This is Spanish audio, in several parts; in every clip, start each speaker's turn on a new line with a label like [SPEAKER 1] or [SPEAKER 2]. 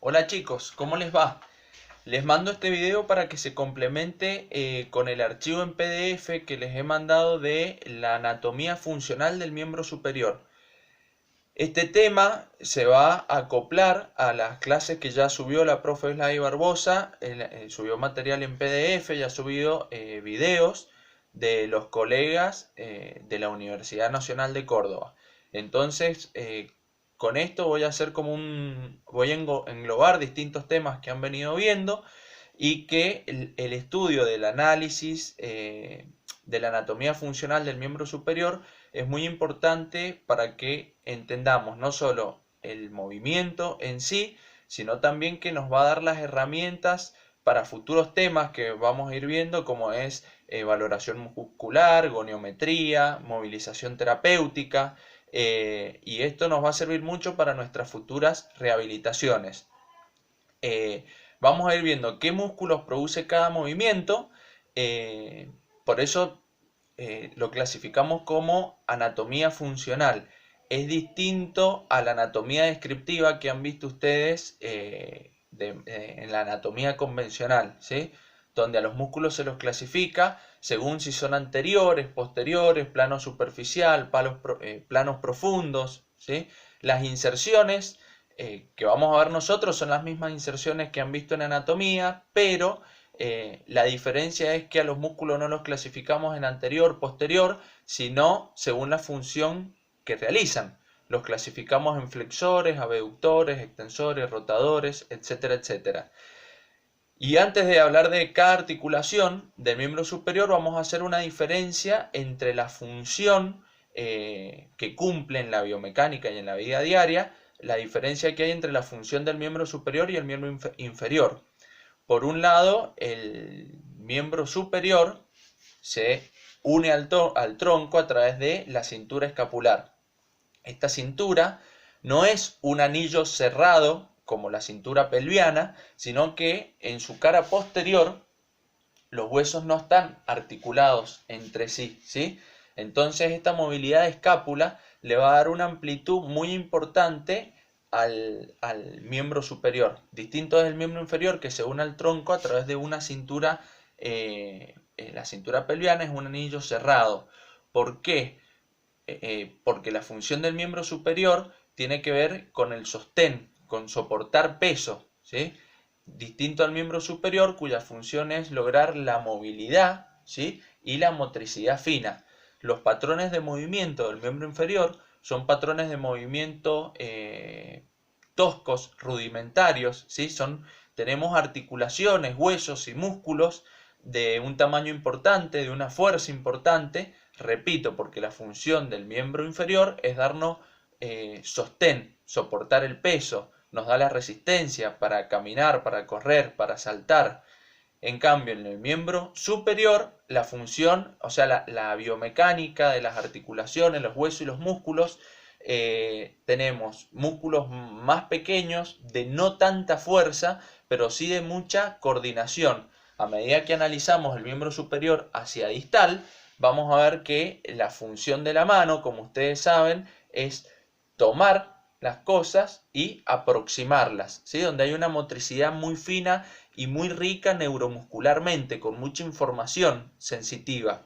[SPEAKER 1] Hola chicos, ¿cómo les va? Les mando este video para que se complemente con el archivo en PDF que les he mandado de la anatomía funcional del miembro superior. Este tema se va a acoplar a las clases que ya subió la profe Slay Barbosa, subió material en PDF, ya ha subido videos de los colegas de la Universidad Nacional de Córdoba. Entonces, con esto voy a hacer voy a englobar distintos temas que han venido viendo y que el estudio del análisis de la anatomía funcional del miembro superior es muy importante para que entendamos no solo el movimiento en sí, sino también que nos va a dar las herramientas para futuros temas que vamos a ir viendo, como es valoración muscular, goniometría, movilización terapéutica, y esto nos va a servir mucho para nuestras futuras rehabilitaciones. Vamos a ir viendo qué músculos produce cada movimiento, por eso lo clasificamos como anatomía funcional. Es distinto a la anatomía descriptiva que han visto ustedes en la anatomía convencional, ¿sí? Donde a los músculos se los clasifica según si son anteriores, posteriores, plano superficial, planos profundos, ¿sí? Las inserciones que vamos a ver nosotros son las mismas inserciones que han visto en anatomía, pero la diferencia es que a los músculos no los clasificamos en anterior, posterior, sino según la función que realizan. Los clasificamos en flexores, abductores, extensores, rotadores, etcétera, etcétera. Y antes de hablar de cada articulación del miembro superior, vamos a hacer una diferencia entre la función que cumple en la biomecánica y en la vida diaria, la diferencia que hay entre la función del miembro superior y el miembro inferior. Por un lado, el miembro superior se une al tronco a través de la cintura escapular. Esta cintura no es un anillo cerrado como la cintura pelviana, sino que en su cara posterior los huesos no están articulados entre sí, ¿sí? Entonces esta movilidad de escápula le va a dar una amplitud muy importante al miembro superior. Distinto es el miembro inferior, que se une al tronco a través de una cintura, la cintura pelviana es un anillo cerrado. ¿Por qué? Porque la función del miembro superior tiene que ver con el sostén, con soportar peso, ¿sí? Distinto al miembro superior, cuya función es lograr la movilidad, ¿sí? Y la motricidad fina. Los patrones de movimiento del miembro inferior son patrones de movimiento toscos, rudimentarios, ¿sí? Tenemos articulaciones, huesos y músculos de un tamaño importante, de una fuerza importante, repito, porque la función del miembro inferior es darnos sostén, soportar el peso, nos da la resistencia para caminar, para correr, para saltar. En cambio, en el miembro superior, la función, o sea, la biomecánica de las articulaciones, los huesos y los músculos, tenemos músculos más pequeños, de no tanta fuerza, pero sí de mucha coordinación. A medida que analizamos el miembro superior hacia distal, vamos a ver que la función de la mano, como ustedes saben, es tomar las cosas y aproximarlas, ¿sí? Donde hay una motricidad muy fina y muy rica neuromuscularmente, con mucha información sensitiva.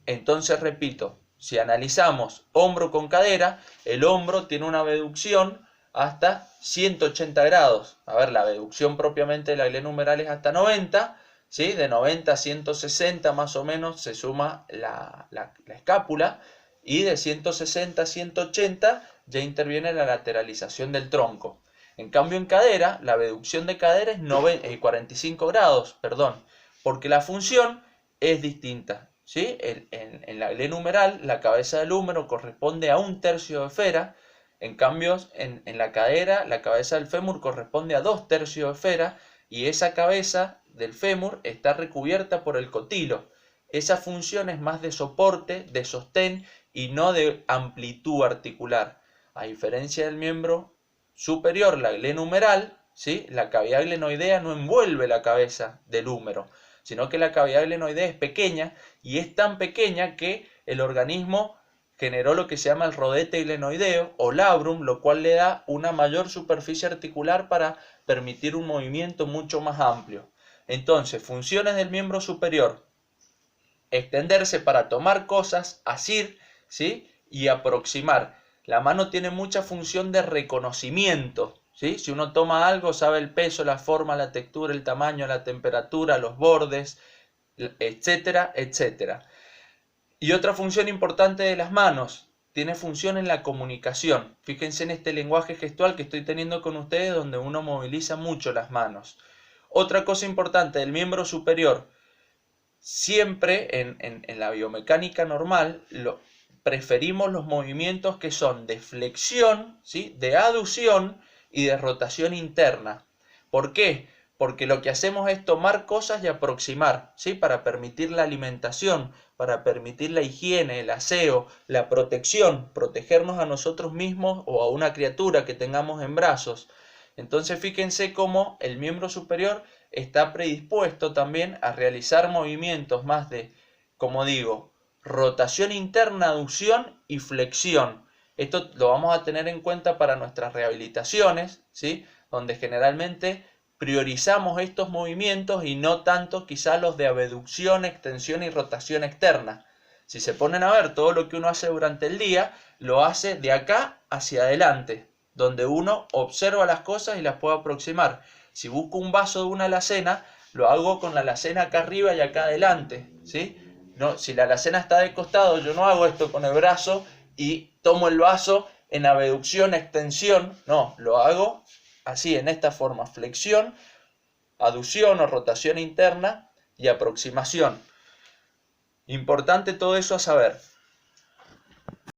[SPEAKER 1] Entonces, repito, si analizamos hombro con cadera, el hombro tiene una abducción hasta 180 grados. A ver, la abducción propiamente de la glenohumeral es hasta 90, ¿sí? De 90 a 160 más o menos se suma la escápula, y de 160 a 180 ya interviene la lateralización del tronco. En cambio, en cadera, la abducción de cadera es 45 grados, perdón, porque la función es distinta, ¿sí? En la glenohumeral, la cabeza del húmero corresponde a 1/3 de esfera. En cambio, en la cadera, la cabeza del fémur corresponde a 2/3 de esfera, y esa cabeza del fémur está recubierta por el cotilo. Esa función es más de soporte, de sostén, y no de amplitud articular. A diferencia del miembro superior, la glenohumeral, ¿sí? La cavidad glenoidea no envuelve la cabeza del húmero, sino que la cavidad glenoidea es pequeña, y es tan pequeña que el organismo generó lo que se llama el rodete glenoideo o labrum, lo cual le da una mayor superficie articular para permitir un movimiento mucho más amplio. Entonces, funciones del miembro superior: extenderse para tomar cosas, asir, ¿sí? Y aproximar. La mano tiene mucha función de reconocimiento, ¿sí? Si uno toma algo, sabe el peso, la forma, la textura, el tamaño, la temperatura, los bordes, etcétera, etcétera. Y otra función importante de las manos: tiene función en la comunicación. Fíjense en este lenguaje gestual que estoy teniendo con ustedes, donde uno moviliza mucho las manos. Otra cosa importante del miembro superior: siempre en la biomecánica normal preferimos los movimientos que son de flexión, ¿sí?, de aducción y de rotación interna. ¿Por qué? Porque lo que hacemos es tomar cosas y aproximar, ¿sí?, para permitir la alimentación, para permitir la higiene, el aseo, la protección, protegernos a nosotros mismos o a una criatura que tengamos en brazos. Entonces fíjense cómo el miembro superior está predispuesto también a realizar movimientos más de, como digo, rotación interna, aducción y flexión. Esto lo vamos a tener en cuenta para nuestras rehabilitaciones, ¿sí?, donde generalmente priorizamos estos movimientos y no tanto quizá los de abducción, extensión y rotación externa. Si se ponen a ver, todo lo que uno hace durante el día lo hace de acá hacia adelante, donde uno observa las cosas y las puede aproximar. Si busco un vaso de una alacena, lo hago con la alacena acá arriba y acá adelante, ¿sí? No, si la alacena está de costado, yo no hago esto con el brazo y tomo el vaso en abducción, extensión. No, lo hago así, en esta forma: flexión, aducción o rotación interna y aproximación. Importante todo eso a saber.